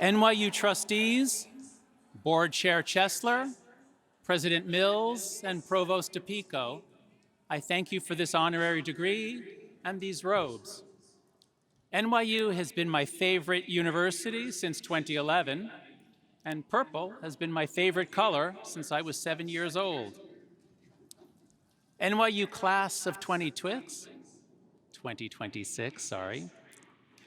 NYU trustees, Board Chair Chesler, President Mills, and Provost DePico, I thank you for this honorary degree and these robes. NYU has been my favorite university since 2011, and purple has been my favorite color since I was 7 years old. NYU class of 2026, sorry.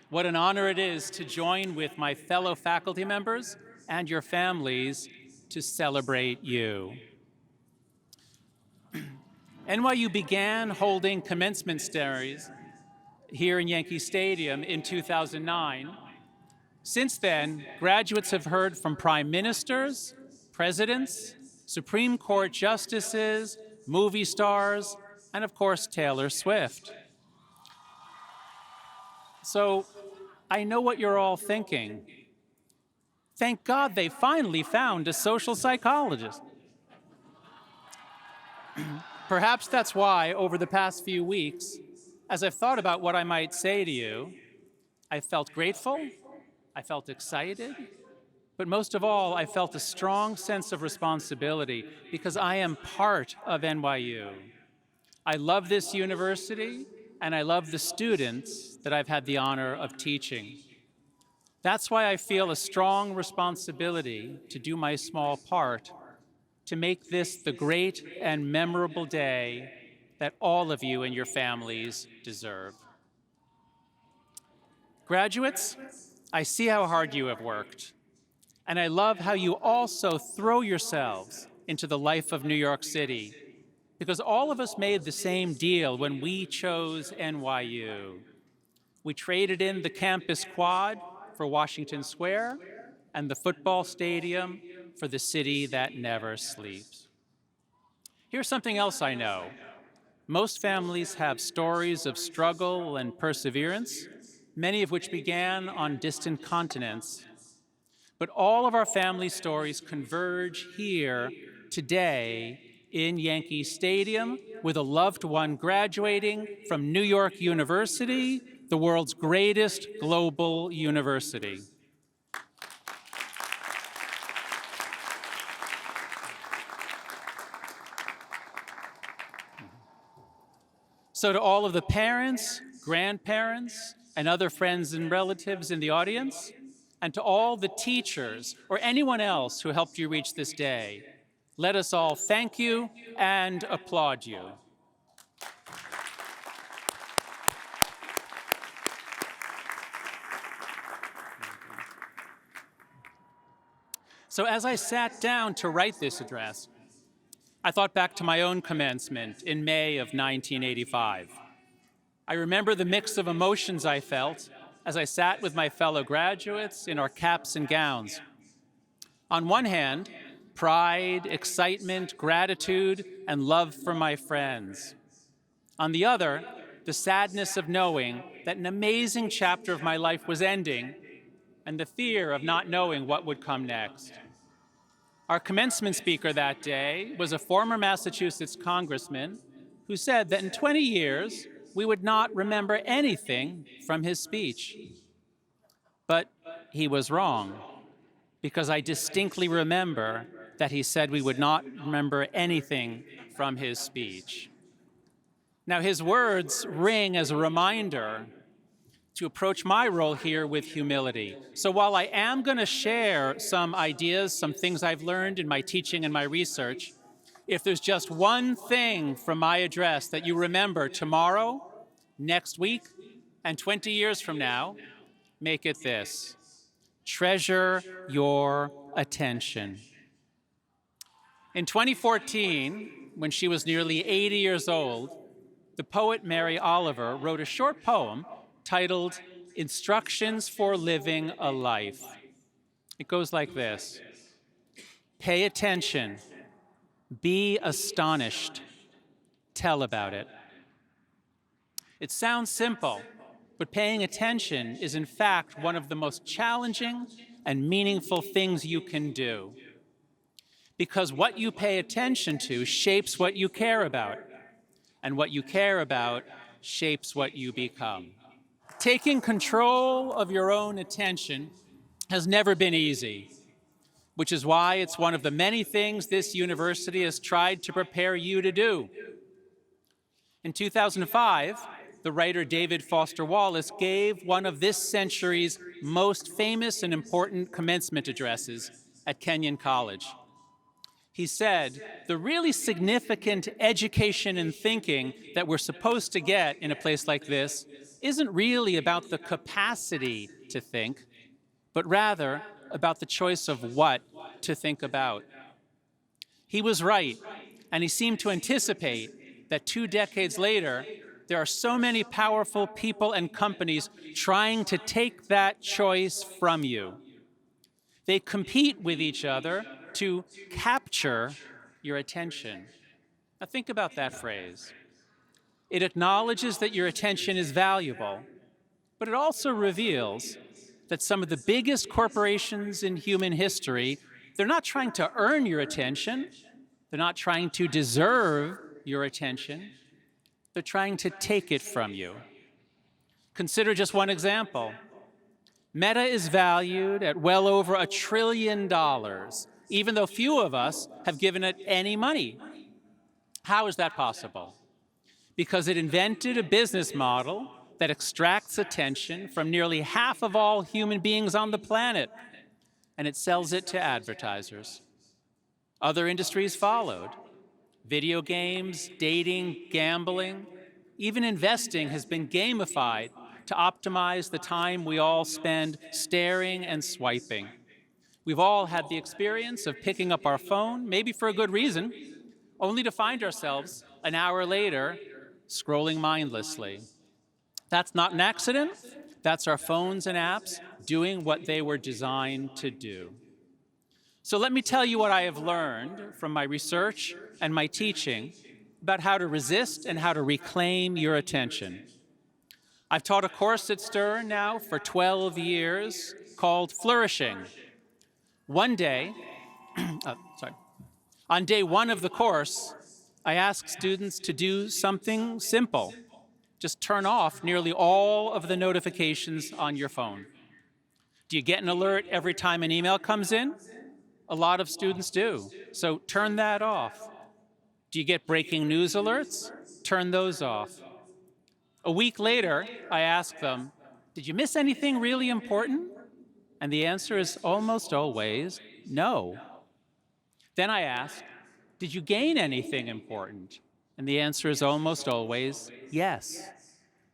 What an honor it is to join with my fellow faculty members and your families to celebrate you. NYU began holding commencement ceremonies here in Yankee Stadium in 2009. Since then, graduates have heard from prime ministers, presidents, Supreme Court justices, movie stars, and of course, Taylor Swift. So I know what you're all thinking. Thank God they finally found a social psychologist. Perhaps that's why, over the past few weeks, as I've thought about what I might say to you, I felt grateful, I felt excited, but most of all, I felt a strong sense of responsibility because I am part of NYU. I love this university, and I love the students that I've had the honor of teaching. That's why I feel a strong responsibility to do my small part to make this the great and memorable day that all of you and your families deserve. Graduates, I see how hard you have worked, and I love how you also throw yourselves into the life of New York City, because all of us made the same deal when we chose NYU. We traded in the campus quad for Washington Square and the football stadium for the city that never sleeps. Here's something else I know. Most families have stories of struggle and perseverance, many of which began on distant continents. But all of our family stories converge here today in Yankee Stadium with a loved one graduating from New York University, the world's greatest global university. So to all of the parents, grandparents, and other friends and relatives in the audience, and to all the teachers or anyone else who helped you reach this day, let us all thank you and applaud you. So as I sat down to write this address, I thought back to my own commencement in May of 1985. I remember the mix of emotions I felt as I sat with my fellow graduates in our caps and gowns. On one hand, pride, excitement, gratitude, and love for my friends. On the other, the sadness of knowing that an amazing chapter of my life was ending and the fear of not knowing what would come next. Our commencement speaker that day was a former Massachusetts congressman who said that in 20 years, we would not remember anything from his speech. But he was wrong, because I distinctly remember that he said we would not remember anything from his speech. Now, his words ring as a reminder to approach my role here with humility. So while I am going to share some ideas, some things I've learned in my teaching and my research, if there's just one thing from my address that you remember tomorrow, next week, and 20 years from now, make it this: treasure your attention. In 2014, when she was nearly 80 years old, the poet Mary Oliver wrote a short poem titled Instructions for Living a Life. It goes like this: pay attention, be astonished, tell about it. It sounds simple, but paying attention is in fact one of the most challenging and meaningful things you can do. Because what you pay attention to shapes what you care about, and what you care about shapes what you become. Taking control of your own attention has never been easy, which is why it's one of the many things this university has tried to prepare you to do. In 2005, the writer David Foster Wallace gave one of this century's most famous and important commencement addresses at Kenyon College. He said, the really significant education and thinking that we're supposed to get in a place like this isn't really about the capacity to think, but rather about the choice of what to think about. He was right, and he seemed to anticipate that 2 decades later, there are so many powerful people and companies trying to take that choice from you. They compete with each other to capture your attention. Now think about that phrase. It acknowledges that your attention is valuable, but it also reveals that some of the biggest corporations in human history, they're not trying to earn your attention, they're not trying to deserve your attention, they're trying to take it from you. Consider just one example. Meta is valued at well over $1 trillion, even though few of us have given it any money. How is that possible? Because it invented a business model that extracts attention from nearly half of all human beings on the planet, and it sells it to advertisers. Other industries followed. Video games, dating, gambling, even investing has been gamified to optimize the time we all spend staring and swiping. We've all had the experience of picking up our phone, maybe for a good reason, only to find ourselves an hour later scrolling mindlessly. That's not an accident. That's our phones and apps doing what they were designed to do. So let me tell you what I have learned from my research and my teaching about how to resist and how to reclaim your attention. I've taught a course at Stern now for 12 years called Flourishing. One day, on day 1 of the course, I asked students to do something simple. Just turn off nearly all of the notifications on your phone. Do you get an alert every time an email comes in? A lot of students do, so turn that off. Do you get breaking news alerts? Turn those off. A week later, I asked them, did you miss anything really important? And the answer is almost always no. Then I asked, did you gain anything important? And the answer is almost always yes.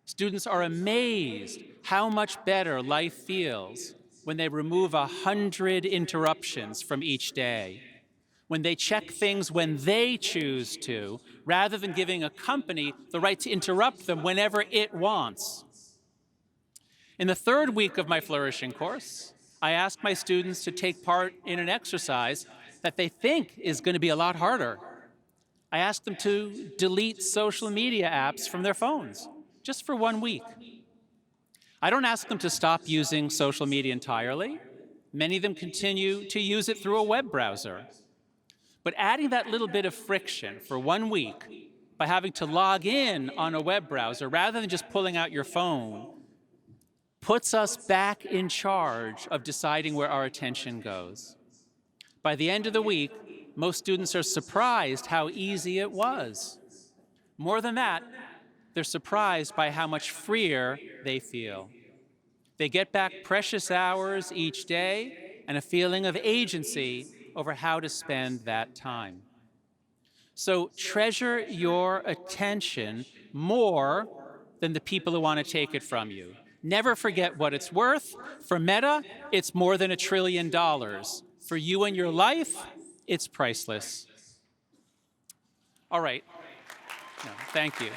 Students are amazed how much better life feels when they remove 100 interruptions from each day, when they check things when they choose to, rather than giving a company the right to interrupt them whenever it wants. In the 3rd week of my Flourishing course, I asked my students to take part in an exercise that they think is going to be a lot harder. I asked them to delete social media apps from their phones, just for 1 week. I don't ask them to stop using social media entirely. Many of them continue to use it through a web browser. But adding that little bit of friction for 1 week by having to log in on a web browser rather than just pulling out your phone puts us back in charge of deciding where our attention goes. By the end of the week, most students are surprised how easy it was. More than that, they're surprised by how much freer they feel. They get back precious hours each day and a feeling of agency over how to spend that time. So treasure your attention more than the people who want to take it from you. Never forget what it's worth. For Meta, it's more than $1 trillion. For you and your life, it's priceless. All right. No, thank you.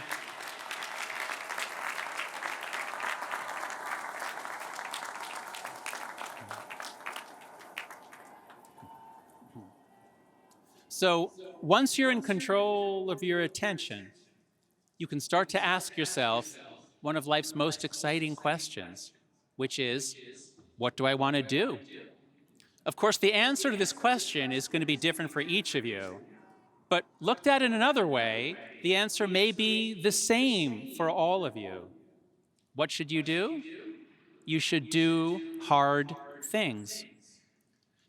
So once you're in control of your attention, you can start to ask yourself one of life's most exciting questions, which is, what do I want to do? Of course, the answer to this question is going to be different for each of you. But looked at in another way, the answer may be the same for all of you. What should you do? You should do hard things.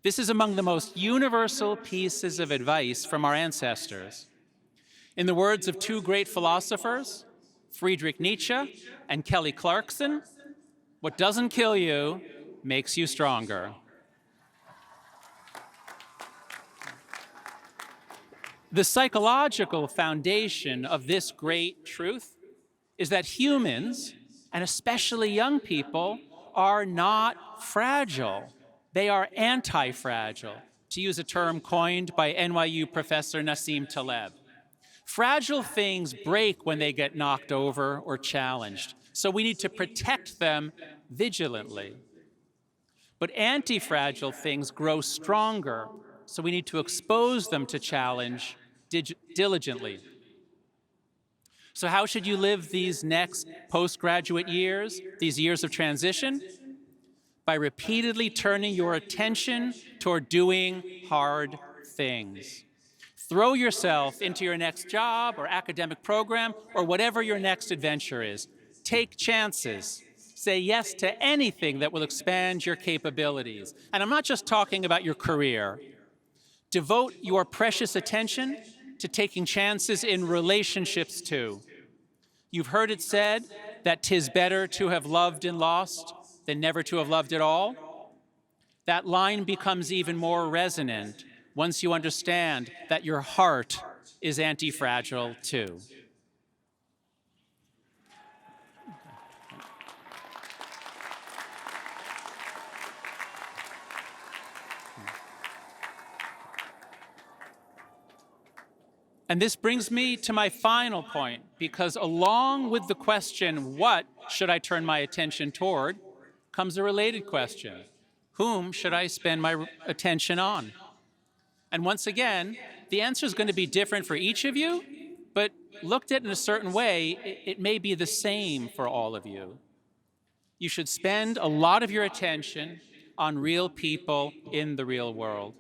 This is among the most universal pieces of advice from our ancestors. In the words of two great philosophers, Friedrich Nietzsche and Kelly Clarkson, what doesn't kill you makes you stronger. The psychological foundation of this great truth is that humans, and especially young people, are not fragile. They are anti-fragile, to use a term coined by NYU professor Nassim Taleb. Fragile things break when they get knocked over or challenged, so we need to protect them vigilantly. But anti-fragile things grow stronger, so we need to expose them to challenge diligently. So how should you live these next postgraduate years, these years of transition? By repeatedly turning your attention toward doing hard things. Throw yourself into your next job or academic program or whatever your next adventure is. Take chances. Say yes to anything that will expand your capabilities. And I'm not just talking about your career. Devote your precious attention to taking chances in relationships too. You've heard it said that 'tis better to have loved and lost than never to have loved at all. That line becomes even more resonant once you understand that your heart is anti-fragile too. And this brings me to my final point, because along with the question, what should I turn my attention toward, comes a related question. Whom should I spend my attention on? And once again, the answer is going to be different for each of you, but looked at in a certain way, it may be the same for all of you. You should spend a lot of your attention on real people in the real world.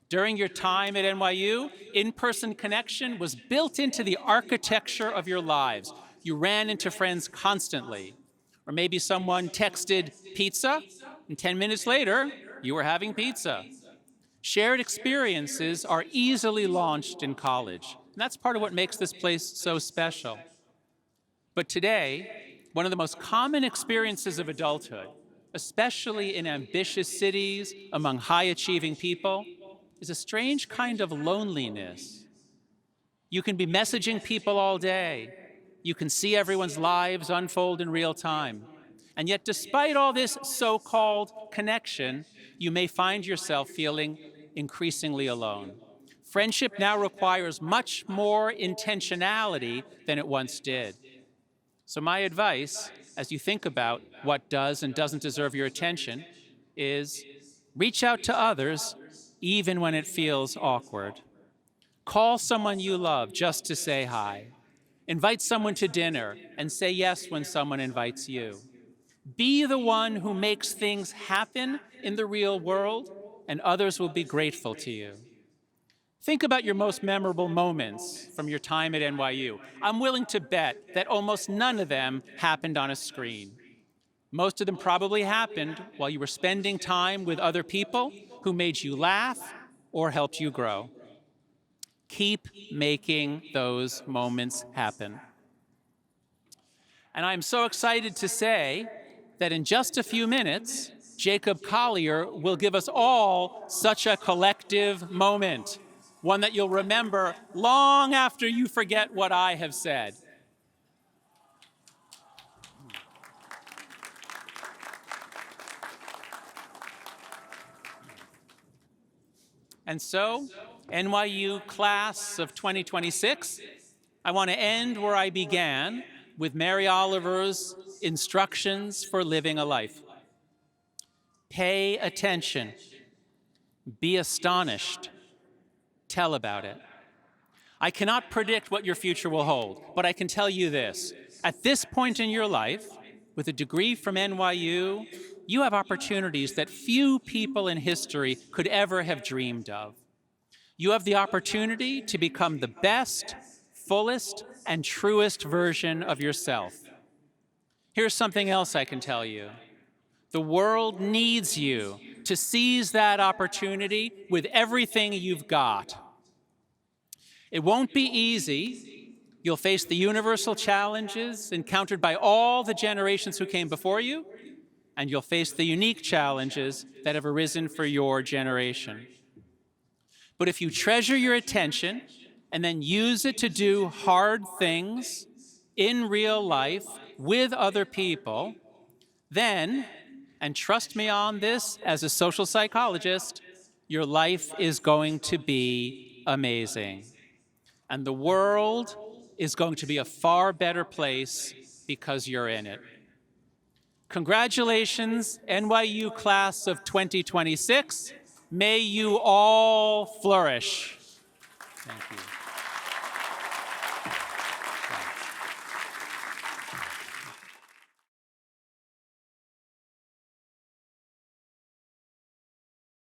During your time at NYU, in-person connection was built into the architecture of your lives. You ran into friends constantly. Or maybe someone texted pizza, and 10 minutes later, you were having pizza. Shared experiences are easily launched in college. And that's part of what makes this place so special. But today, one of the most common experiences of adulthood, especially in ambitious cities, among high-achieving people, is a strange kind of loneliness. You can be messaging people all day. You can see everyone's lives unfold in real time. And yet, despite all this so-called connection, you may find yourself feeling increasingly alone. Friendship now requires much more intentionality than it once did. So my advice, as you think about what does and doesn't deserve your attention, is reach out to others even when it feels awkward. Call someone you love just to say hi. Invite someone to dinner and say yes when someone invites you. Be the one who makes things happen in the real world, and others will be grateful to you. Think about your most memorable moments from your time at NYU. I'm willing to bet that almost none of them happened on a screen. Most of them probably happened while you were spending time with other people who made you laugh or helped you grow. Keep making those moments happen. And I'm so excited to say that in just a few minutes, Jacob Collier will give us all such a collective moment, one that you'll remember long after you forget what I have said. And so, NYU class of 2026, I want to end where I began, with Mary Oliver's instructions for living a life. Pay attention. Be astonished. Tell about it. I cannot predict what your future will hold, but I can tell you this. At this point in your life, with a degree from NYU, you have opportunities that few people in history could ever have dreamed of. You have the opportunity to become the best, fullest, and truest version of yourself. Here's something else I can tell you. The world needs you to seize that opportunity with everything you've got. It won't be easy. You'll face the universal challenges encountered by all the generations who came before you, and you'll face the unique challenges that have arisen for your generation. But if you treasure your attention and then use it to do hard things in real life with other people, then, and trust me on this as a social psychologist, your life is going to be amazing. And the world is going to be a far better place because you're in it. Congratulations, NYU class of 2026. May you all flourish. Thank you.